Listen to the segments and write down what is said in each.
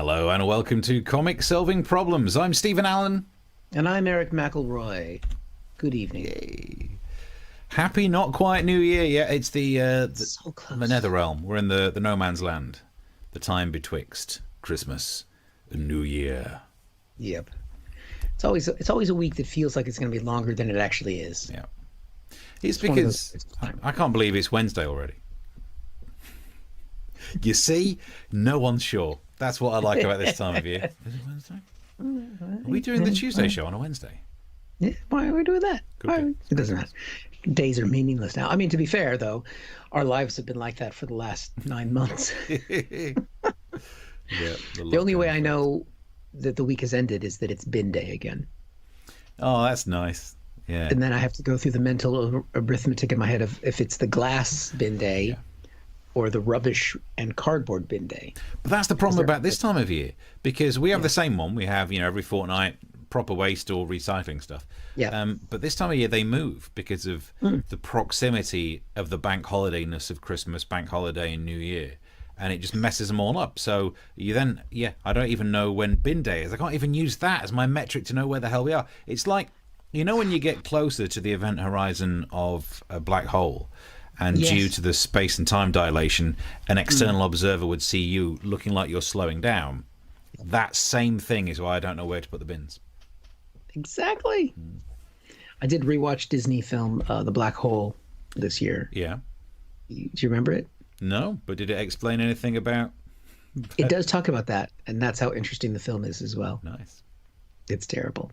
Hello and welcome to Comic Solving Problems. I'm Stephen Allen. And I'm Eric McElroy. Good evening. Yay. Happy not quite New Year yet. It's the so close. The Netherrealm. We're in the no man's land. The time betwixt Christmas and New Year. Yep. It's always a week that feels like it's going to be longer than it actually is. Yeah. It's because I can't believe it's Wednesday already. You see, no one's sure. That's what I like about this time of year. Is it Wednesday? Are we doing the Tuesday show on a Wednesday? Yeah, why are we doing that? It doesn't matter. Days are meaningless now. I mean, to be fair, though, our lives have been like that for the last 9 months. Yeah, the only way I know that the week has ended is that it's bin day again. Oh, that's nice. Yeah. And then I have to go through the mental arithmetic in my head of if it's the glass bin day or the rubbish and cardboard bin day. But that's the problem about this time of year, because we have the same one. We have, every fortnight, proper waste or recycling stuff. Yeah. But this time of year they move because of the proximity of the bank holidayness of Christmas, bank holiday and New Year. And it just messes them all up. So you then, I don't even know when bin day is. I can't even use that as my metric to know where the hell we are. It's like, when you get closer to the event horizon of a black hole, and due to the space and time dilation, an external observer would see you looking like you're slowing down. That same thing is why I don't know where to put the bins. Exactly. I did rewatch Disney film The Black Hole this year. Yeah. Do you remember it? No, but did it explain anything about... It does talk about that, and that's how interesting the film is as well. Nice. It's terrible.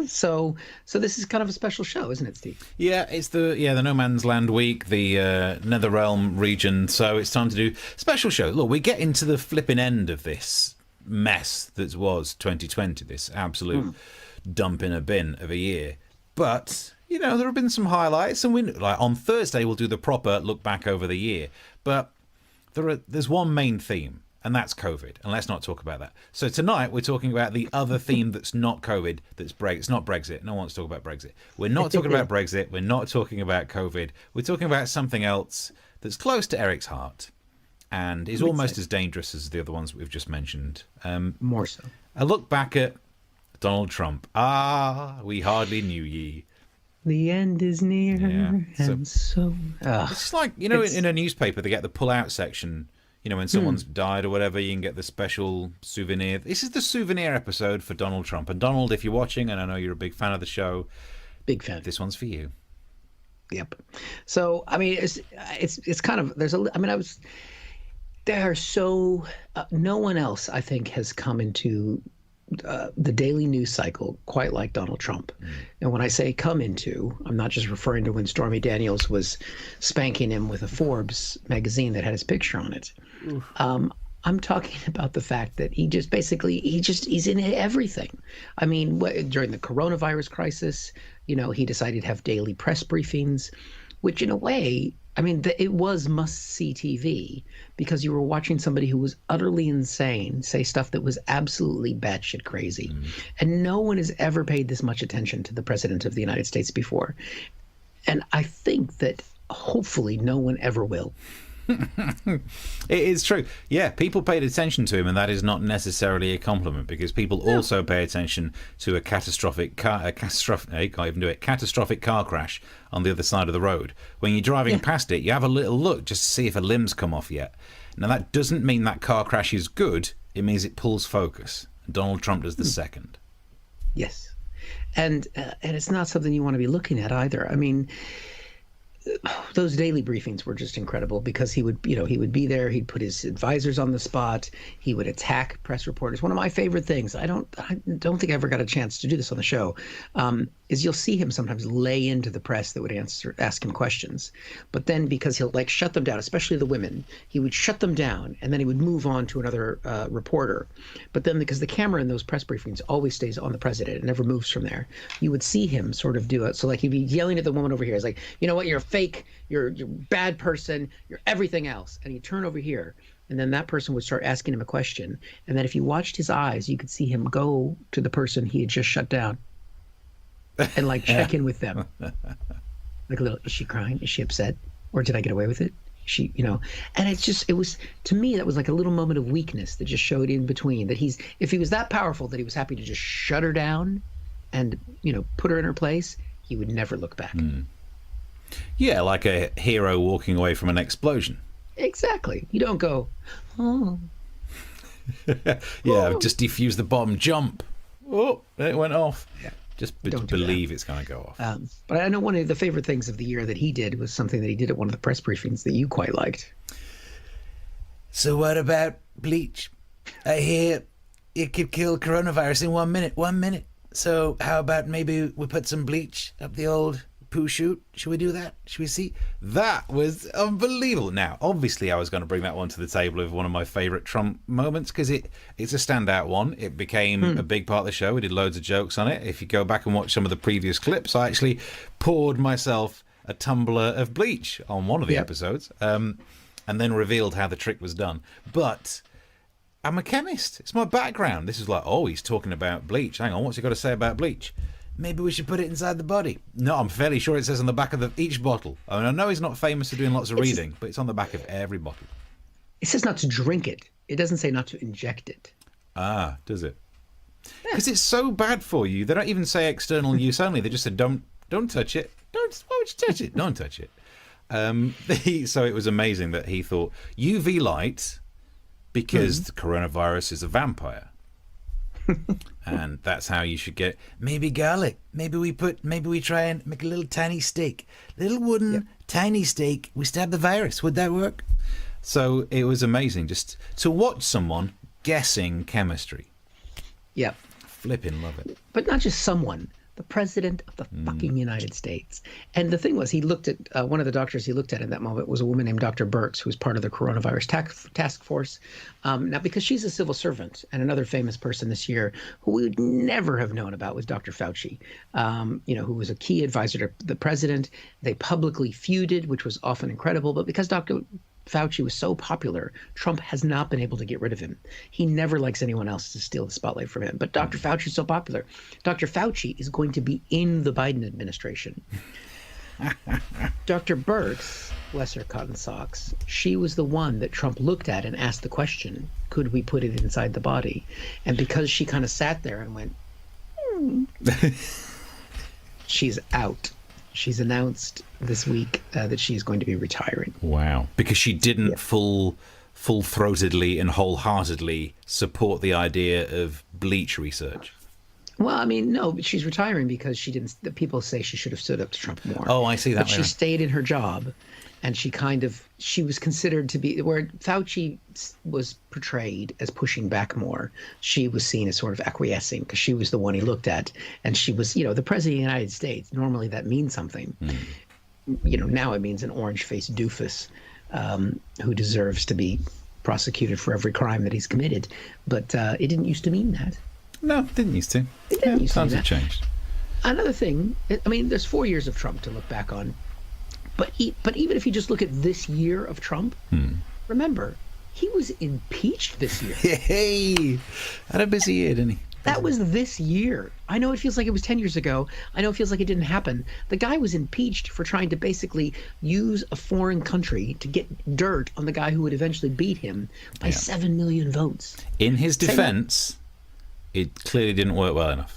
So this is kind of a special show, isn't it, Steve? Yeah, it's the No Man's Land week, the Netherrealm region. So it's time to do special show. Look, we get into the flipping end of this mess that was 2020, this absolute dump in a bin of a year. But there have been some highlights, and on Thursday we'll do the proper look back over the year. But there's one main theme. And that's COVID. And let's not talk about that. So tonight we're talking about the other theme that's not COVID, that's It's not Brexit. No one wants to talk about Brexit. We're not talking about Brexit. We're not talking about COVID. We're talking about something else that's close to Eric's heart and is almost as dangerous as the other ones we've just mentioned. More so. A look back at Donald Trump. We hardly knew ye. The end is near, and so... It's like, in a newspaper, they get the pull-out section. When someone's died or whatever, you can get the special souvenir. This is the souvenir episode for Donald Trump. And Donald, if you're watching, and I know you're a big fan of the show, big fan. This one's for you. Yep. So I mean, it's kind of no one else I think has come into the daily news cycle quite like Donald Trump. And when I say come into, I'm not just referring to when Stormy Daniels was spanking him with a Forbes magazine that had his picture on it. I'm talking about the fact that he's in everything. I mean, during the coronavirus crisis, he decided to have daily press briefings, which in a way, I mean, it was must-see TV because you were watching somebody who was utterly insane say stuff that was absolutely batshit crazy. And no one has ever paid this much attention to the president of the United States before. And I think that hopefully no one ever will. It is true. Yeah, people paid attention to him, and that is not necessarily a compliment because people also pay attention to a catastrophic car crash on the other side of the road. When you're driving past it, you have a little look just to see if a limb's come off yet. Now, that doesn't mean that car crash is good. It means it pulls focus. Donald Trump does the second. Yes. And it's not something you want to be looking at either. I mean, those daily briefings were just incredible because he would be there. He'd put his advisors on the spot. He would attack press reporters. One of my favorite things, I don't think I ever got a chance to do this on the show, is you'll see him sometimes lay into the press that would ask him questions. But then because he'll shut them down, especially the women, he would shut them down and then he would move on to another reporter. But then because the camera in those press briefings always stays on the president, it never moves from there, you would see him sort of do it. So he'd be yelling at the woman over here. It's like, you know what, you're fake, you're a bad person, you're everything else. And he'd turn over here and then that person would start asking him a question. And then if you watched his eyes, you could see him go to the person he had just shut down and check in with them. Like a little, is she crying? Is she upset? Or did I get away with it? She, and it was, to me, that was like a little moment of weakness that just showed in between that if he was that powerful that he was happy to just shut her down and, put her in her place, he would never look back. Yeah, like a hero walking away from an explosion. Exactly. You don't go, oh. Yeah, just defuse the bomb, jump. Oh, it went off. Yeah. Just believe it's going to go off. But I know one of the favorite things of the year that he did was something that he did at one of the press briefings that you quite liked. So what about bleach? I hear it could kill coronavirus in 1 minute. 1 minute. So how about maybe we put some bleach up the old poo shoot? Should we do that? Should we see? That was unbelievable. Now, obviously, I was going to bring that one to the table of one of my favourite Trump moments because it's a standout one. It became a big part of the show. We did loads of jokes on it. If you go back and watch some of the previous clips, I actually poured myself a tumbler of bleach on one of the episodes and then revealed how the trick was done. But I'm a chemist. It's my background. This is like, oh, he's talking about bleach. Hang on, what's he got to say about bleach? Maybe we should put it inside the body. No, I'm fairly sure it says on the back of each bottle. I mean, I know he's not famous for doing lots of reading, but it's on the back of every bottle. It says not to drink it. It doesn't say not to inject it. Ah, does it? Because it's so bad for you. They don't even say external use only. They just say don't touch it. Why would you touch it? Don't touch it. So it was amazing that he thought UV light because the coronavirus is a vampire. And that's how you should get maybe garlic. Maybe we try and make a little tiny steak, little wooden tiny steak. We stab the virus. Would that work? So it was amazing just to watch someone guessing chemistry. Yeah, flipping love it. But not just someone. The president of the fucking United States. And the thing was, he looked at one of the doctors he looked at in that moment was a woman named Dr. Birx, who was part of the coronavirus task force. Now, because she's a civil servant, and another famous person this year who we would never have known about was Dr. Fauci, who was a key advisor to the president. They publicly feuded, which was often incredible. But because Dr. Fauci was so popular, Trump has not been able to get rid of him. He never likes anyone else to steal the spotlight from him. But Dr. Fauci is so popular. Dr. Fauci is going to be in the Biden administration. Dr. Birx, bless her cotton socks, she was the one that Trump looked at and asked the question, could we put it inside the body? And because she kind of sat there and went, she's out. She's announced this week that she's going to be retiring. Wow. Because she didn't full-throatedly and wholeheartedly support the idea of bleach research. Well, I mean, no, but she's retiring because she didn't. The people say she should have stood up to Trump more. Oh, I see that. But she stayed in her job, and she was considered to be where Fauci was portrayed as pushing back more. She was seen as sort of acquiescing because she was the one he looked at, and she was, the president of the United States. Normally, that means something. Now it means an orange-faced doofus who deserves to be prosecuted for every crime that he's committed. But it didn't used to mean that. No, it didn't used to. It didn't used to mean that. Times have changed. Another thing, I mean, there's 4 years of Trump to look back on. But even if you just look at this year of Trump, remember, he was impeached this year. Hey, had a busy year, didn't he? That was this year. I know it feels like it was 10 years ago. I know it feels like it didn't happen. The guy was impeached for trying to basically use a foreign country to get dirt on the guy who would eventually beat him by 7 million votes. In his defense, it clearly didn't work well enough.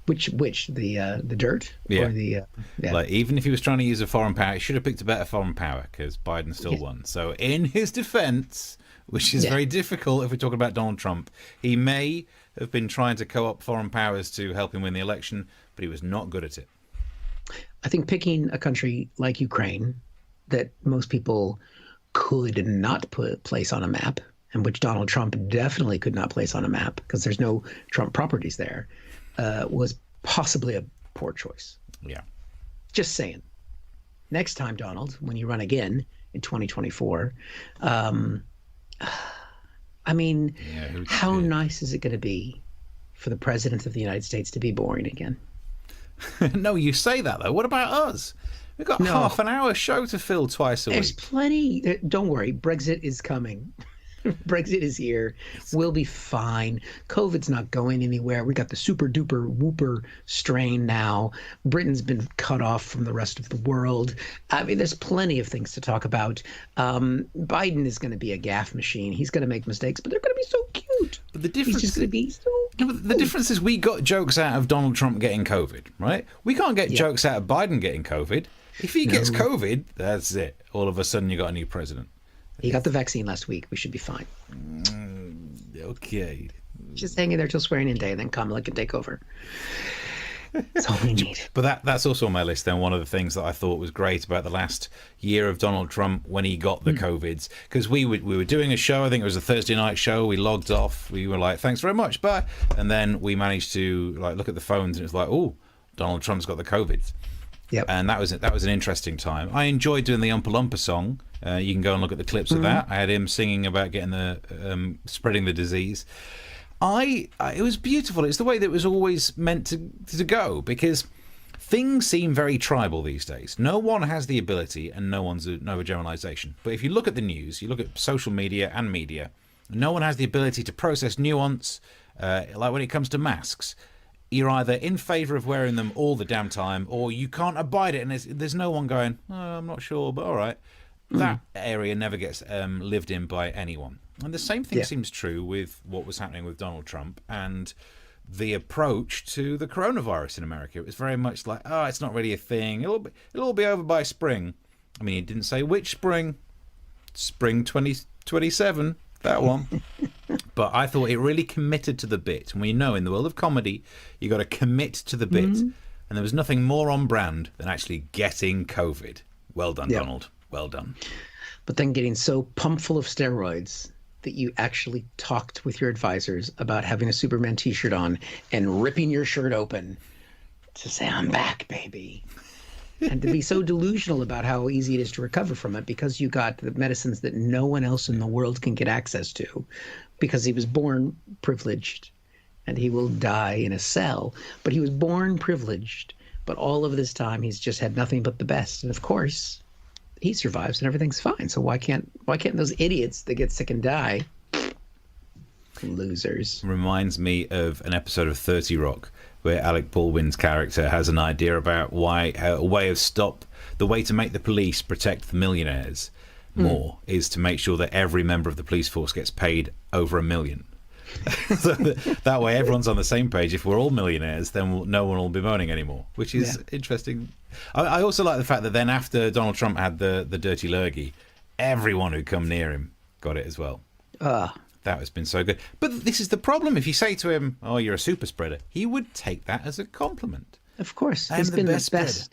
Which the dirt or the like even if he was trying to use a foreign power, he should have picked a better foreign power because Biden still won. So in his defense, which is very difficult if we're talking about Donald Trump, he may have been trying to co-opt foreign powers to help him win the election, but he was not good at it. I think picking a country like Ukraine that most people could not place on a map, and which Donald Trump definitely could not place on a map because there's no Trump properties there, was possibly a poor choice. Yeah. Just saying. Next time, Donald, when you run again in 2024, I mean, how nice is it going to be for the president of the United States to be boring again? No, you say that, though. What about us? We've got half an hour show to fill twice a week. There's plenty. Don't worry. Brexit is coming. Brexit is here. We'll be fine. COVID's not going anywhere. We got the super duper whooper strain now. Britain's been cut off from the rest of the world. I mean, there's plenty of things to talk about. Biden is going to be a gaffe machine. He's going to make mistakes, but they're going to be so cute. But the difference, He's just going to be so cute. the difference is we got jokes out of Donald Trump getting COVID, right? We can't get jokes out of Biden getting COVID. If he gets COVID, that's it. All of a sudden, you got a new president. He got the vaccine last week. We should be fine. Okay. Just hang in there till swearing in day, and then Kamala can take over. That's all we need. But that's also on my list then. One of the things that I thought was great about the last year of Donald Trump when he got the COVIDs, because we were doing a show, I think it was a Thursday night show, we logged off, we were like, thanks very much, bye. And then we managed to like look at the phones and it's like, oh, Donald Trump's got the COVIDs. Yep. And that was an interesting time. I enjoyed doing the Oompa Loompa song. You can go and look at the clips of that. I had him singing about getting the spreading the disease. It was beautiful. It's the way that it was always meant to go, because things seem very tribal these days. No one has the ability, and no one's no overgeneralization. But if you look at the news, you look at social media and media, no one has the ability to process nuance. Like when it comes to masks, you're either in favour of wearing them all the damn time, or you can't abide it, and there's no one going, oh, I'm not sure, but all right. That area never gets lived in by anyone. And the same thing seems true with what was happening with Donald Trump and the approach to the coronavirus in America. It was very much like, oh, it's not really a thing. It'll all be over by spring. I mean, he didn't say which spring. Spring 2027, that one. But I thought it really committed to the bit. And we know in the world of comedy, you got to commit to the bit. And there was nothing more on brand than actually getting COVID. Well done, Donald. Well done. But then getting so pumped full of steroids that you actually talked with your advisors about having a Superman t-shirt on and ripping your shirt open to say, I'm back, baby. And to be so delusional about how easy it is to recover from it because you got the medicines that no one else in the world can get access to because he was born privileged and he will die in a cell. But he was born privileged. But all of this time, he's just had nothing but the best. And of course, he survives and everything's fine. So why can't those idiots that get sick and die? Losers. Reminds me of an episode of 30 Rock where Alec Baldwin's character has an idea about why the way to make the police protect the millionaires more is to make sure that every member of the police force gets paid over $1 million. So that way everyone's on the same page. If we're all millionaires, then no one will be moaning anymore, which is interesting. I also like the fact that then after Donald Trump had the dirty lurgy, everyone who'd come near him got it as well. That has been so good. But this is the problem. If you say to him, oh, you're a super spreader, he would take that as a compliment. Of course. He's been the best.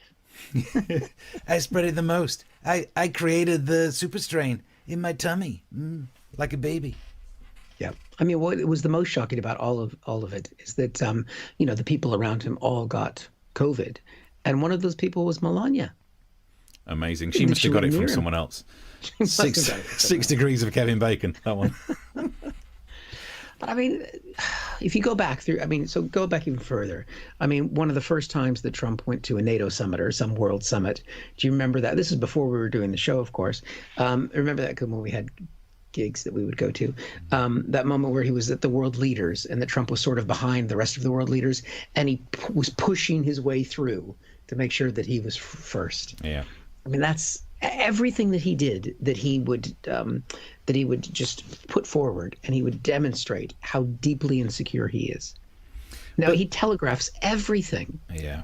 I spread it the most. I created the super strain in my tummy, like a baby. Yeah. I mean, what was the most shocking about all of it is that, the people around him all got COVID. And one of those people was Melania. Amazing. She must have got it from someone else. 6 degrees of Kevin Bacon, that one. But I mean, if you go back through, go back even further. I mean, one of the first times that Trump went to a NATO summit or some world summit, do you remember that? This is before we were doing the show, of course. Remember that when we had gigs that we would go to, that moment where he was at the world leaders and that Trump was sort of behind the rest of the world leaders and he was pushing his way through to make sure that he was first. Yeah. I mean, that's everything that he did, that he would just put forward and he would demonstrate how deeply insecure he is. Now, he telegraphs everything. Yeah.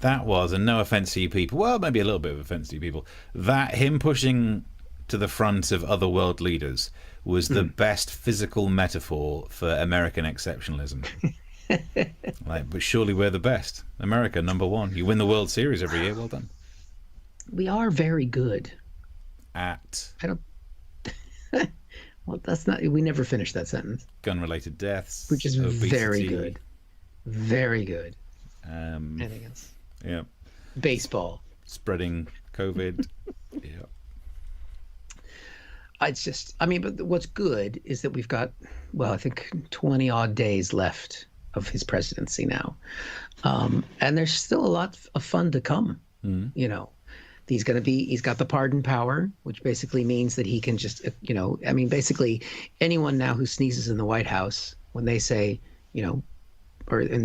That was, and no offense to you people, well, maybe a little bit of offense to you people, that him pushing to the front of other world leaders was the best physical metaphor for American exceptionalism. But surely we're the best. America, number one. You win the World Series every year. Well done. We are very good at. I don't. Well, that's not. We never finished that sentence. Gun-related deaths, which is obesity. Very good. Very good. Anything else? Yeah. Baseball. Spreading COVID. Yeah. It's just. I mean, but what's good is that we've got, I think 20 odd days left of his presidency now, and there's still a lot of fun to come. He's got the pardon power, which basically means that he can just, I mean, basically anyone now who sneezes in the White House, when they say, and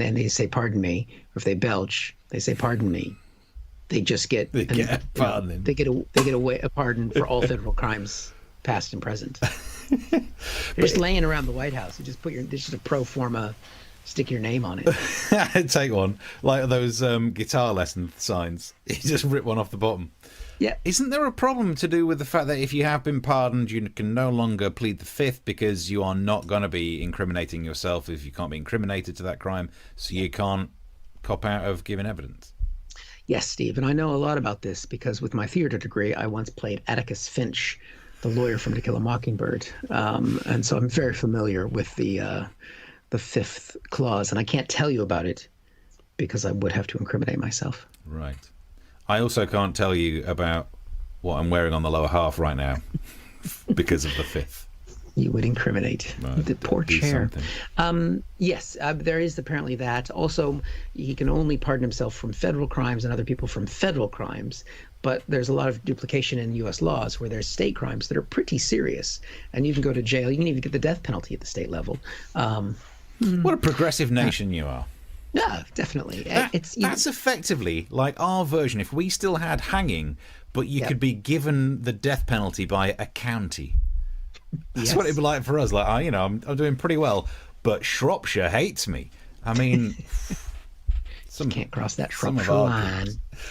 then they say, pardon me, or if they belch, they say, pardon me. They just get, they get a pardon for all federal crimes, past and present. They're just laying around the White House. You just there's just a pro forma, stick your name on it. Take one, like those guitar lesson signs. You just rip one off the bottom. Yeah. Isn't there a problem to do with the fact that if you have been pardoned, you can no longer plead the fifth because you are not going to be incriminating yourself if you can't be incriminated to that crime, so you can't cop out of giving evidence? Yes, Steve, and I know a lot about this because with my theater degree, I once played Atticus Finch, the lawyer from To Kill a Mockingbird, and so I'm very familiar with the fifth clause, and I can't tell you about it because I would have to incriminate myself. Right. I also can't tell you about what I'm wearing on the lower half right now because of the fifth. You would incriminate the poor chair. Yes, there is apparently that. Also, he can only pardon himself from federal crimes and other people from federal crimes. But there's a lot of duplication in U.S. laws where there's state crimes that are pretty serious, and you can go to jail. You can even get the death penalty at the state level. What a progressive nation you are. Yeah, definitely. That's effectively like our version. If we still had hanging, but you could be given the death penalty by a county. That's what it'd be like for us. Like, I'm doing pretty well, but Shropshire hates me. I mean, you can't cross that Shropshire line.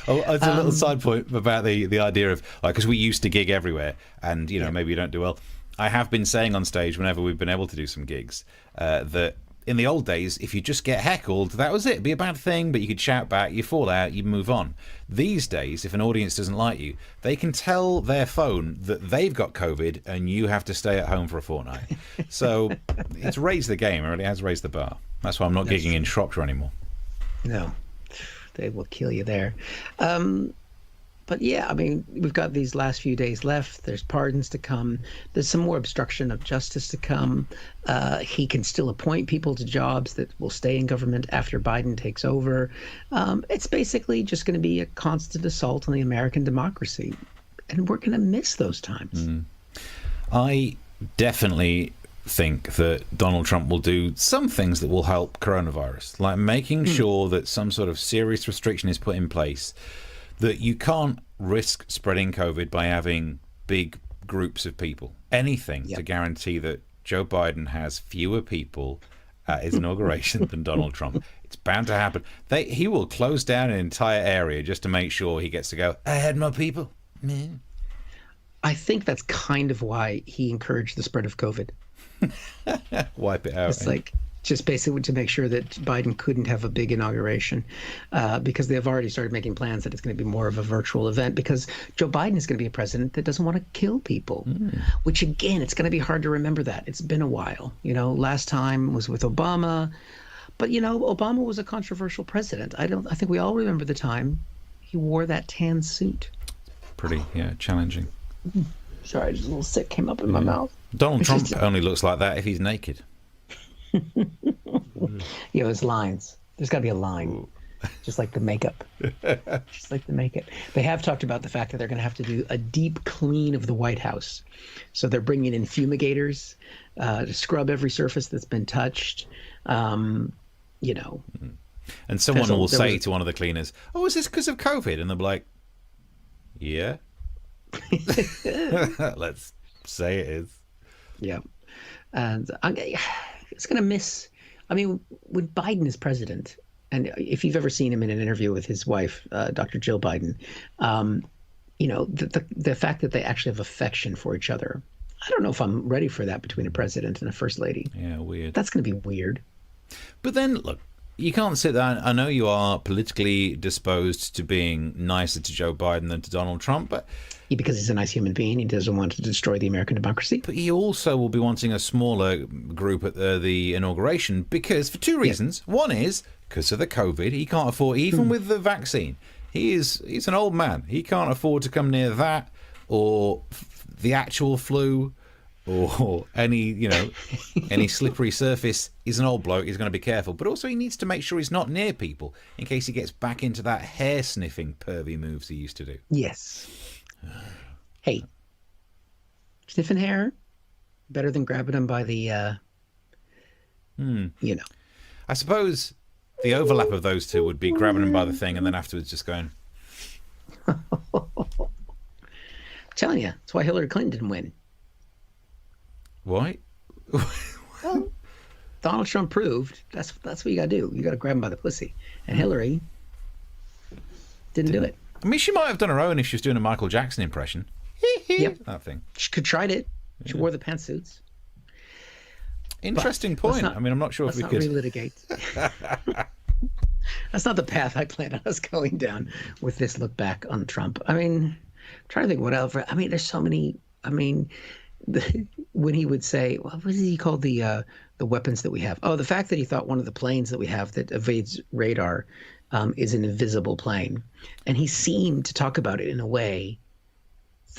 It's a little side point about the idea of, like, because we used to gig everywhere, and maybe you don't do well. I have been saying on stage whenever we've been able to do some gigs that in the old days, if you just get heckled, that was it. It'd be a bad thing, but you could shout back, you fall out, you move on. These days, if an audience doesn't like you, they can tell their phone that they've got COVID and you have to stay at home for a fortnight. So it's raised the game. It really has raised the bar. That's why I'm not gigging in Shropshire anymore. No, they will kill you there. But yeah, I mean, we've got these last few days left. There's pardons to come. There's some more obstruction of justice to come. He can still appoint people to jobs that will stay in government after Biden takes over. It's basically just going to be a constant assault on the American democracy. And we're going to miss those times. I definitely think that Donald Trump will do some things that will help coronavirus, like making sure that some sort of serious restriction is put in place, that you can't risk spreading COVID by having big groups of people. Anything to guarantee that Joe Biden has fewer people at his inauguration than Donald Trump. It's bound to happen. He will close down an entire area just to make sure he gets to go, I had more people. I think that's kind of why he encouraged the spread of COVID. Wipe it out. It's like just basically to make sure that Biden couldn't have a big inauguration because they've already started making plans that it's going to be more of a virtual event because Joe Biden is going to be a president that doesn't want to kill people, which, again, it's going to be hard to remember that. It's been a while. Last time was with Obama. But, Obama was a controversial president. I think we all remember the time he wore that tan suit. Pretty, challenging. Sorry, just a little sick came up in my mouth. Donald Trump only looks like that if he's naked. His lines. There's got to be a line, just like the makeup. Just like the makeup. They have talked about the fact that they're going to have to do a deep clean of the White House. So they're bringing in fumigators to scrub every surface that's been touched. And someone will say to one of the cleaners, "Oh, is this because of COVID?" And they'll be like, "Yeah." Let's say it is. Yeah. And it's going to miss. I mean, when Biden is president, and if you've ever seen him in an interview with his wife, Dr. Jill Biden, the fact that they actually have affection for each other. I don't know if I'm ready for that between a president and a first lady. Yeah, weird. That's going to be weird. But then, look, you can't sit there. I know you are politically disposed to being nicer to Joe Biden than to Donald Trump, but because he's a nice human being, he doesn't want to destroy the American democracy. But he also will be wanting a smaller group at the inauguration because for two reasons. Yeah. One is because of the COVID. He can't afford, even with the vaccine, he's an old man. He can't afford to come near that or the actual flu. or any slippery surface, he's an old bloke, he's going to be careful. But also he needs to make sure he's not near people in case he gets back into that hair-sniffing pervy moves he used to do. Yes. Hey, sniffing hair, better than grabbing him by the, I suppose the overlap of those two would be grabbing him by the thing and then afterwards just going... I'm telling you, that's why Hillary Clinton didn't win. Why? Well, Donald Trump proved that's what you got to do. You got to grab him by the pussy. And Hillary didn't do it. I mean, she might have done her own if she was doing a Michael Jackson impression. Yep. That thing. She could tried it. She wore the pantsuits. Interesting point. I mean, I'm not sure if we could relitigate. That's not the path I planned on us going down with this look back on Trump. I mean, I'm trying to think what else. I mean, there's so many. I mean, when he would say, what was he called the weapons that we have? Oh, the fact that he thought one of the planes that we have that evades radar is an invisible plane, and he seemed to talk about it in a way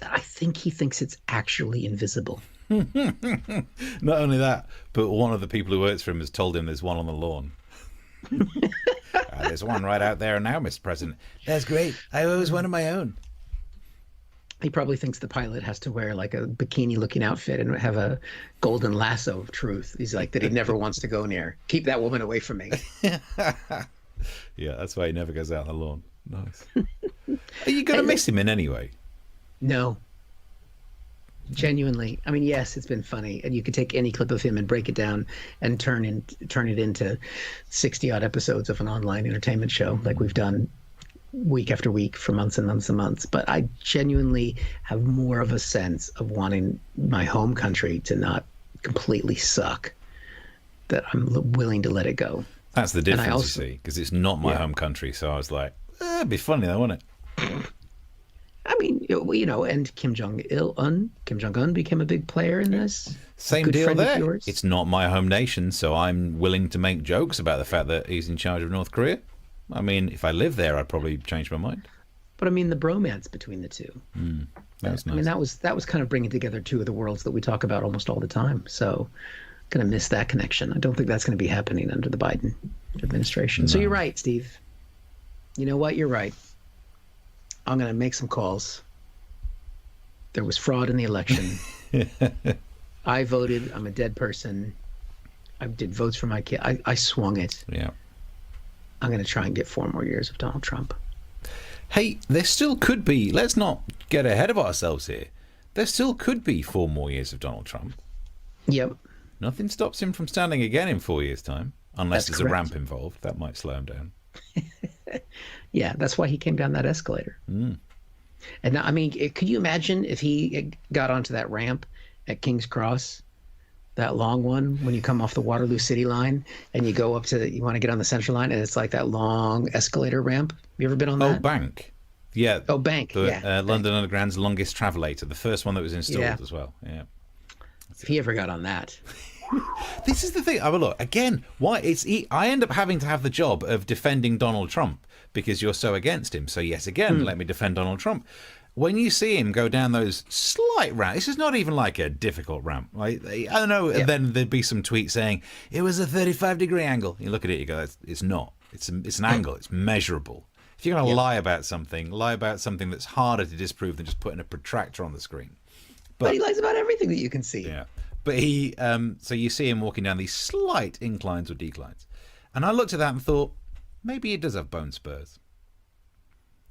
that I think he thinks it's actually invisible. Not only that, but one of the people who works for him has told him there's one on the lawn. There's one right out there now, Mr. President. That's great. I always wanted my own. He probably thinks the pilot has to wear like a bikini-looking outfit and have a golden lasso of truth. He's like that he never wants to go near. Keep that woman away from me. Yeah, that's why he never goes out on the lawn. Nice. Are you going to miss him in any way? No. Genuinely. I mean, yes, it's been funny, and you could take any clip of him and break it down and turn it into 60-odd episodes of an online entertainment show like we've done week after week for months and months and months. But I genuinely have more of a sense of wanting my home country to not completely suck, that I'm willing to let it go. That's the difference, you see, because it's not my home country. So I was like, it'd be funny though, wouldn't it? I mean, and Kim Jong-un became a big player in this. Same deal there. It's not my home nation, so I'm willing to make jokes about the fact that he's in charge of North Korea. I mean, if I lived there, I'd probably change my mind. But I mean, the bromance between the two. That was nice. I mean, that was kind of bringing together two of the worlds that we talk about almost all the time. So, going to miss that connection. I don't think that's going to be happening under the Biden administration. No. So you're right, Steve. You know what? You're right. I'm going to make some calls. There was fraud in the election. I voted. I'm a dead person. I did votes for my kid. I swung it. Yeah. I'm going to try and get 4 more years of Donald Trump. Hey, there still could be, let's not get ahead of ourselves here. There still could be 4 more years of Donald Trump. Yep. Nothing stops him from standing again in 4 years' time, unless there's correct. a ramp involved. That might slow him down. Yeah, that's why he came down that escalator. And now, I mean, could you imagine if he got onto that ramp at King's Cross, that long one, when you come off the Waterloo City line and you go up to, you want to get on the Central line, and it's like that long escalator ramp. You ever been on that? Oh, Bank. Yeah. Oh, Bank. London Bank. Underground's longest travelator, the first one that was installed as well. Yeah. If he ever got on that. This is the thing. I mean, look, again, why I end up having to have the job of defending Donald Trump because you're so against him. So yes, again, let me defend Donald Trump. When you see him go down those slight ramps, this is not even like a difficult ramp. Like, I don't know. And then there'd be some tweet saying it was a 35-degree angle. You look at it, you go, it's not. It's an angle. It's measurable. If you're going to lie about something that's harder to disprove than just putting a protractor on the screen. But he lies about everything that you can see. Yeah. But he, so you see him walking down these slight inclines or declines. And I looked at that and thought, maybe he does have bone spurs.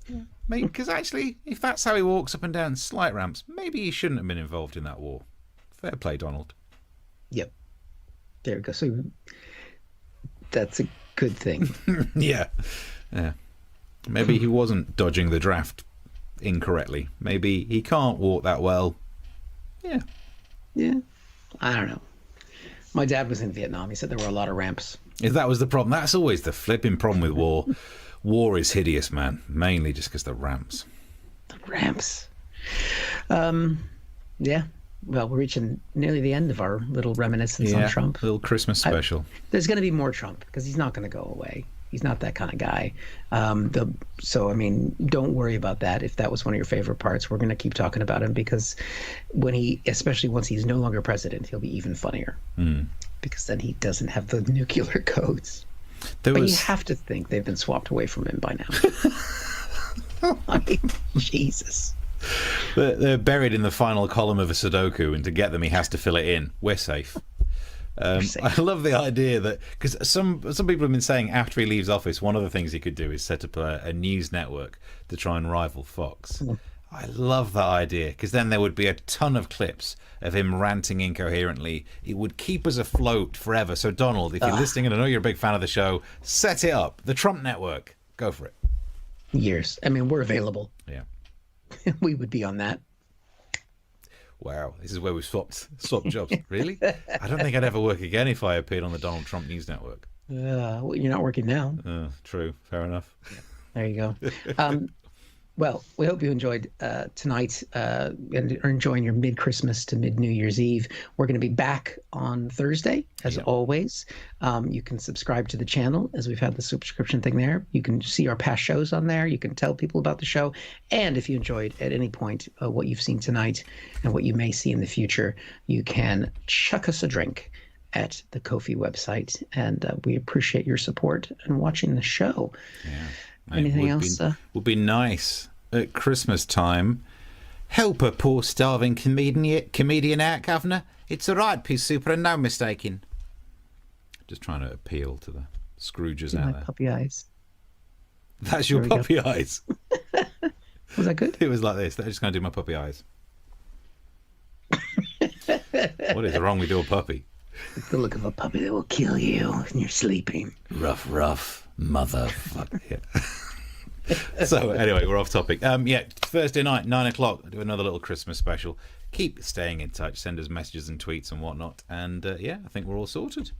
Yeah. Maybe, because actually, if that's how he walks up and down slight ramps, maybe he shouldn't have been involved in that war. Fair play, Donald. Yep. There we go. So that's a good thing. Yeah. Maybe he wasn't dodging the draft incorrectly. Maybe he can't walk that well. Yeah. I don't know. My dad was in Vietnam. He said there were a lot of ramps. If that was the problem, that's always the flipping problem with war. War is hideous, man. Mainly just because the ramps. The ramps. Yeah. Well, we're reaching nearly the end of our little reminiscence on Trump. Little Christmas special. There's going to be more Trump because he's not going to go away. He's not that kind of guy. So I mean, don't worry about that. If that was one of your favorite parts, we're going to keep talking about him, because especially once he's no longer president, he'll be even funnier. Because then he doesn't have the nuclear codes. But you have to think they've been swapped away from him by now. I mean, Jesus. They're buried in the final column of a Sudoku, and to get them, he has to fill it in. We're safe. I love the idea that, because some people have been saying after he leaves office, one of the things he could do is set up a news network to try and rival Fox. I love that idea, because then there would be a ton of clips of him ranting incoherently. It would keep us afloat forever. So, Donald, if you're listening, and I know you're a big fan of the show, set it up. The Trump Network. Go for it. Years. I mean, we're available. Yeah. We would be on that. Wow, this is where we've swapped jobs. Really? I don't think I'd ever work again if I appeared on the Donald Trump News Network. Well, you're not working now. True. Fair enough. There you go. Well, we hope you enjoyed tonight and are enjoying your mid-Christmas to mid-New Year's Eve. We're going to be back on Thursday, as always. You can subscribe to the channel, as we've had the subscription thing there. You can see our past shows on there. You can tell people about the show. And if you enjoyed at any point what you've seen tonight and what you may see in the future, you can chuck us a drink at the Ko-fi website. And we appreciate your support and watching the show. Yeah. Anything else? Would be nice at Christmas time. Help a poor starving comedian out, Governor. It's all right, peace super, and no mistaking. Just trying to appeal to the Scrooges out there. Puppy eyes. That's your puppy eyes. Was that good? It was like this. They're just going to do my puppy eyes. What is wrong with your puppy? It's the look of a puppy that will kill you when you're sleeping. Rough motherfucker. Yeah. So anyway, we're off topic. Thursday night, 9:00, I'll do another little Christmas special. Keep staying in touch, send us messages and tweets and whatnot, and I think we're all sorted.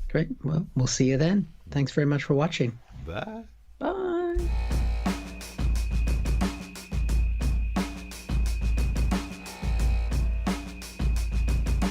Great. Well, we'll see you then. Thanks very much for watching. Bye.